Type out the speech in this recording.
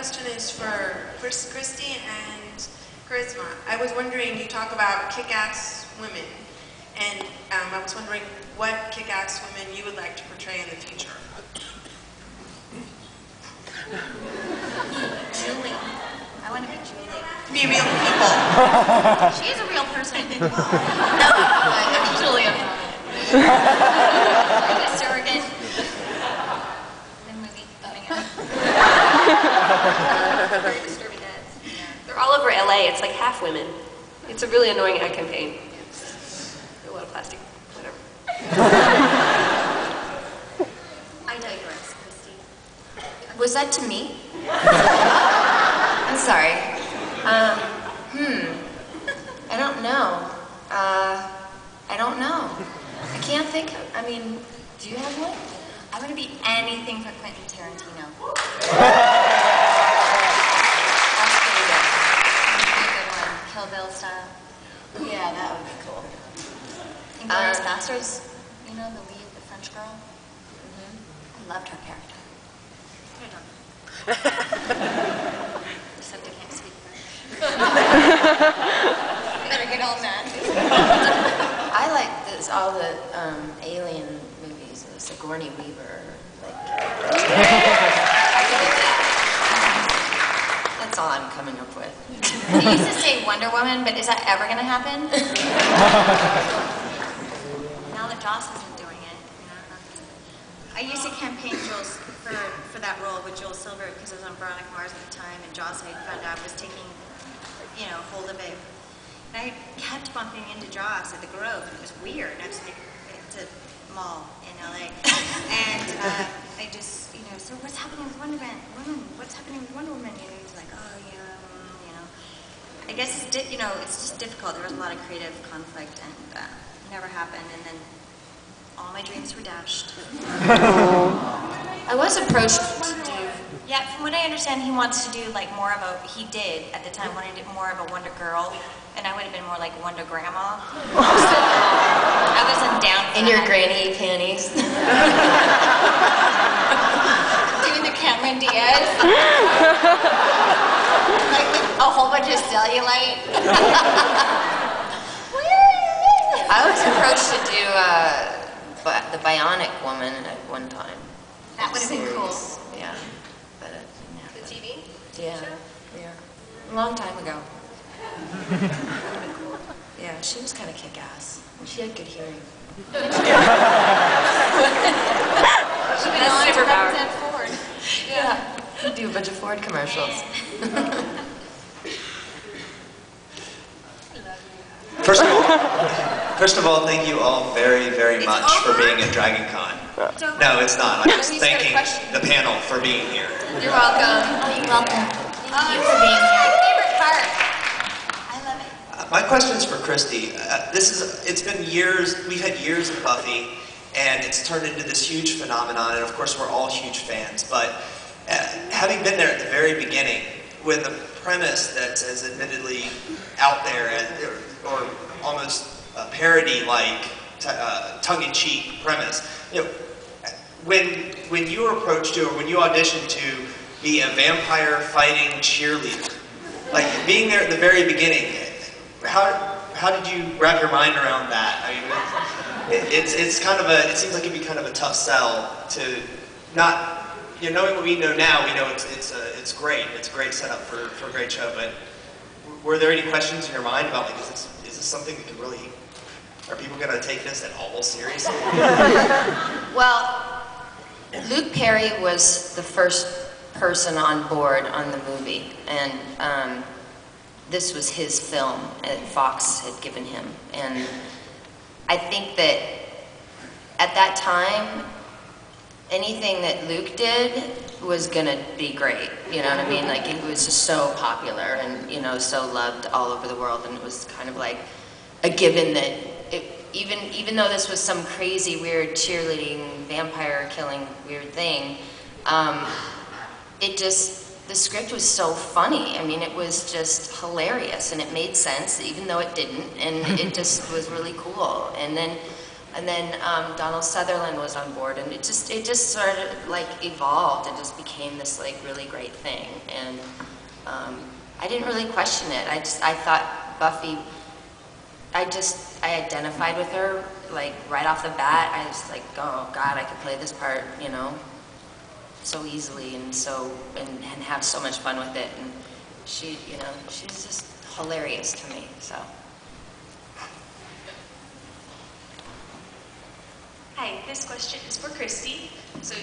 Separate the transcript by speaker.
Speaker 1: question is for Kristy and Charisma. I was wondering, you talk about kick-ass women, and I was wondering what kick-ass women you would like to portray in the future.
Speaker 2: Julie. I want to be Julie.
Speaker 1: Be real people.
Speaker 2: She is a real person. No, I'm Julia. A surrogate. The movie coming out. Very disturbing ads. Yeah.
Speaker 3: They're all over LA. It's like half women. It's a really annoying ad campaign. A lot of plastic. Whatever.
Speaker 2: I digress, Kristy. Was that to me? I'm sorry. I don't know. I don't know. I can't think of, I mean, do you have one? I want to be anything for Quentin Tarantino. That's pretty good. That's a good one. Kill Bill style. Yeah, that would be cool. Inglourious Basterds, you know, the lead, the French girl. I loved her character. I don't know. Except I can't speak French. Better get all mad. I like this, all the alien movies, Sigourney Weaver. Like, I could do that. That's all I'm coming up with. I used to say Wonder Woman, but is that ever going to happen? Now that Joss isn't doing it, you know. I used to campaign Jules for that role with Jules Silver because I was on Veronica Mars at the time, and Joss, I found out, was taking, you know, hold of it. And I kept bumping into Joss at the Grove, and it was weird. I was like, it's a mall in LA, and I just, you know, so what's happening with Wonder Woman? What's happening with Wonder Woman? You know, he's like, oh yeah, you know. I guess it's, you know, it's just difficult. There was a lot of creative conflict, and it never happened. And then all my dreams were dashed. I was approached to do, yeah, from what I understand, he wants to do like more of a, he did at the time, wanted to do more of a Wonder Girl, and I would have been more like Wonder Grandma. So I wasn't down for in that. Your granny panties. Doing the Cameron Diaz. Like with a whole bunch of cellulite. I was approached to do the Bionic Woman at one time. That would have been cool. Yeah. But
Speaker 3: The TV?
Speaker 2: yeah.
Speaker 3: Sure.
Speaker 2: Yeah. A long time ago. Yeah, she was kind of kick-ass. She had good hearing. She went on to represent Ford. Yeah. Do a bunch of Ford commercials.
Speaker 4: First of all, thank you all very, very much for being at DragonCon. No, it's not. I'm just thanking the panel for being here.
Speaker 2: You're welcome. You're welcome. Thank you for being here. My favorite part. I love it.
Speaker 4: My question's for Kristy. It's been years, we've had years of Buffy, and it's turned into this huge phenomenon, and of course we're all huge fans, but having been there at the very beginning, with a premise that's as admittedly out there or almost a parody-like, tongue-in-cheek premise, you know, when you were approached to, or when you auditioned to be a vampire fighting cheerleader, like being there at the very beginning, how did you wrap your mind around that? I mean, it's kind of a, it seems like it'd be kind of a tough sell to not, you know, knowing what we know now, we know it's great. It's a great setup for a great show. But were there any questions in your mind about like, is this something that could really, are people going to take this at all seriously?
Speaker 2: Well, Luke Perry was the first person on board on the movie, and this was his film that Fox had given him. And I think that at that time, anything that Luke did was gonna be great, you know what I mean? Like, it was just so popular and, you know, so loved all over the world, and it was kind of like a given that even though this was some crazy, weird cheerleading, vampire killing weird thing, the script was so funny. I mean, it was just hilarious, and it made sense, even though it didn't, and it just was really cool. And then
Speaker 5: And then Donald Sutherland was on board, and it just sort of like evolved and just became this like really great thing. And I didn't really question it. I thought Buffy, I identified with her like right off the bat. I was like, oh God, I could play this part, you know, so easily and have so much fun with it. And she, you know, she's just hilarious to me. So.
Speaker 6: Hi, this question is for Kristy. So